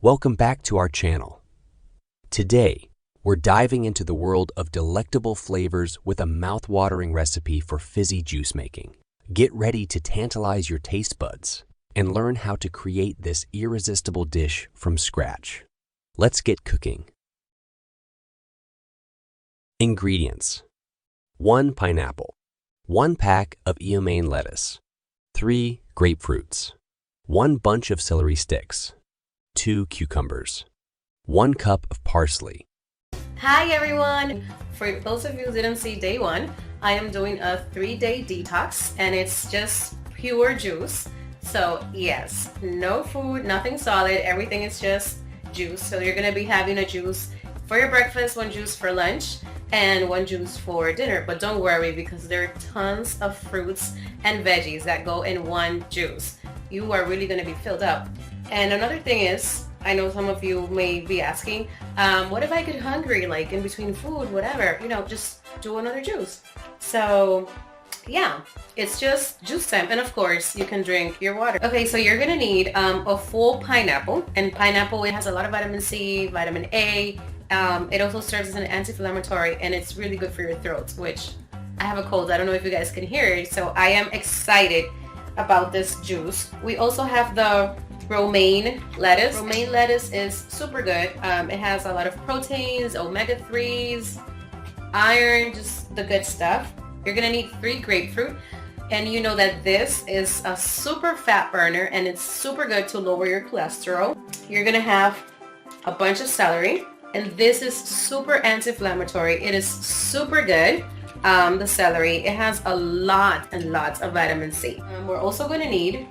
Welcome back to our channel. Today, we're diving into the world of delectable flavors with a mouth-watering recipe for fizzy juice making. Get ready to tantalize your taste buds and learn how to create this irresistible dish from scratch. Let's get cooking. Ingredients: 1 pineapple, 1 pack of eomaine lettuce, 3 grapefruits, 1 bunch of celery sticks, 2 cucumbers, 1 cup of parsley. Hi everyone! For those of you who didn't see day 1, I am doing a 3-day detox and it's just pure juice. So yes, no food, nothing solid, everything is just juice. So you're going to be having a juice for your breakfast, 1 juice for lunch, and 1 juice for dinner. But don't worry, because there are tons of fruits and veggies that go in 1 juice. You are really going to be filled up. And another thing is, I know some of you may be asking, what if I get hungry, like in between food, whatever, just do another juice. So yeah, it's just juice time. And of course, you can drink your water. Okay, so you're gonna need a full pineapple. And pineapple, it has a lot of vitamin C, vitamin A. It also serves as an anti-inflammatory, and it's really good for your throat, which I have a cold. I don't know if you guys can hear it. So I am excited about this juice. We also have the romaine lettuce. Romaine lettuce is super good. It has a lot of proteins, omega-3s, iron, just the good stuff. You're gonna need 3 grapefruit, and you know that this is a super fat burner and it's super good to lower your cholesterol. You're gonna have a bunch of celery, and this is super anti-inflammatory. It is super good. The celery, it has a lot and lots of vitamin C. We're also gonna need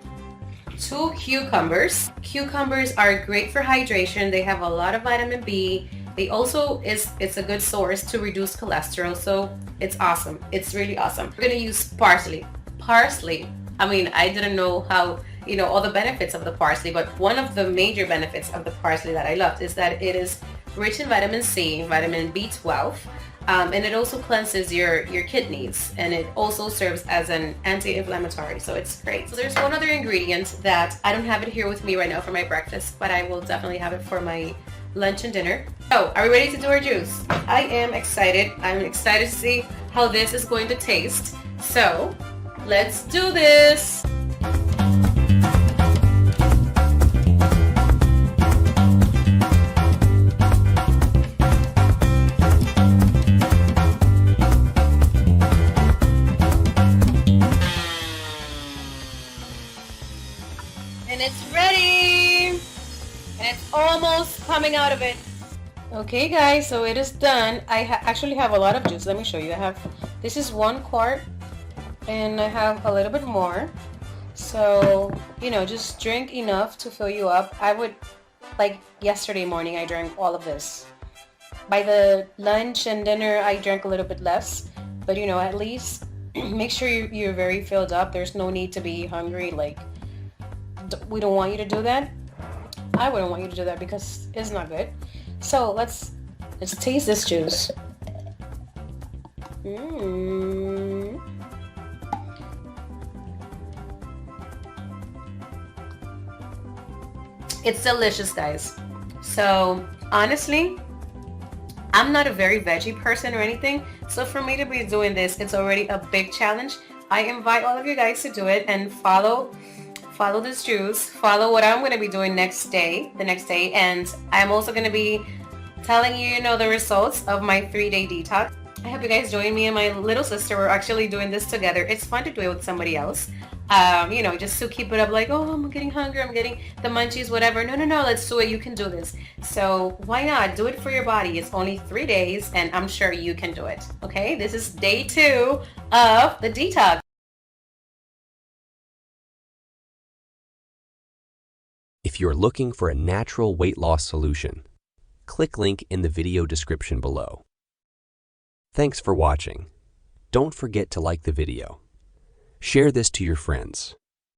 2 cucumbers. Cucumbers are great for hydration. They have a lot of vitamin B. They also it's a good source to reduce cholesterol, so it's awesome. It's really awesome. We're gonna use parsley. Parsley, I mean, I didn't know how, all the benefits of the parsley, but one of the major benefits of the parsley that I loved is that it is rich in vitamin C, vitamin B12, and it also cleanses your kidneys, and it also serves as an anti-inflammatory, so it's great. So there's one other ingredient that I don't have it here with me right now for my breakfast, but I will definitely have it for my lunch and dinner. So are we ready to do our juice? I am excited. I'm excited to see how this is going to taste. So let's do this. And it's ready, and it's almost coming out of it. Okay guys, so it is done. I actually have a lot of juice. Let me show you. This is 1 quart, and I have a little bit more. So, just drink enough to fill you up. I would, like yesterday morning, I drank all of this. By the lunch and dinner, I drank a little bit less. But at least make sure you're very filled up. There's no need to be hungry. Like, we don't want you to do that. I wouldn't want you to do that because it's not good. So let's taste this juice. It's delicious, guys. So honestly, I'm not a very veggie person or anything, so for me to be doing this, it's already a big challenge. I invite all of you guys to do it and follow this juice, follow what I'm going to be doing the next day, and I'm also going to be telling you, the results of my 3-day detox. I hope you guys join me and my little sister. We're actually doing this together. It's fun to do it with somebody else, just to keep it up, like, oh, I'm getting hungry, I'm getting the munchies, whatever. No, let's do it. You can do this. So why not do it for your body? It's only 3 days, and I'm sure you can do it. Okay, this is day 2 of the detox. If you're looking for a natural weight loss solution, click link in the video description below. Thanks for watching. Don't forget to like the video. Share this to your friends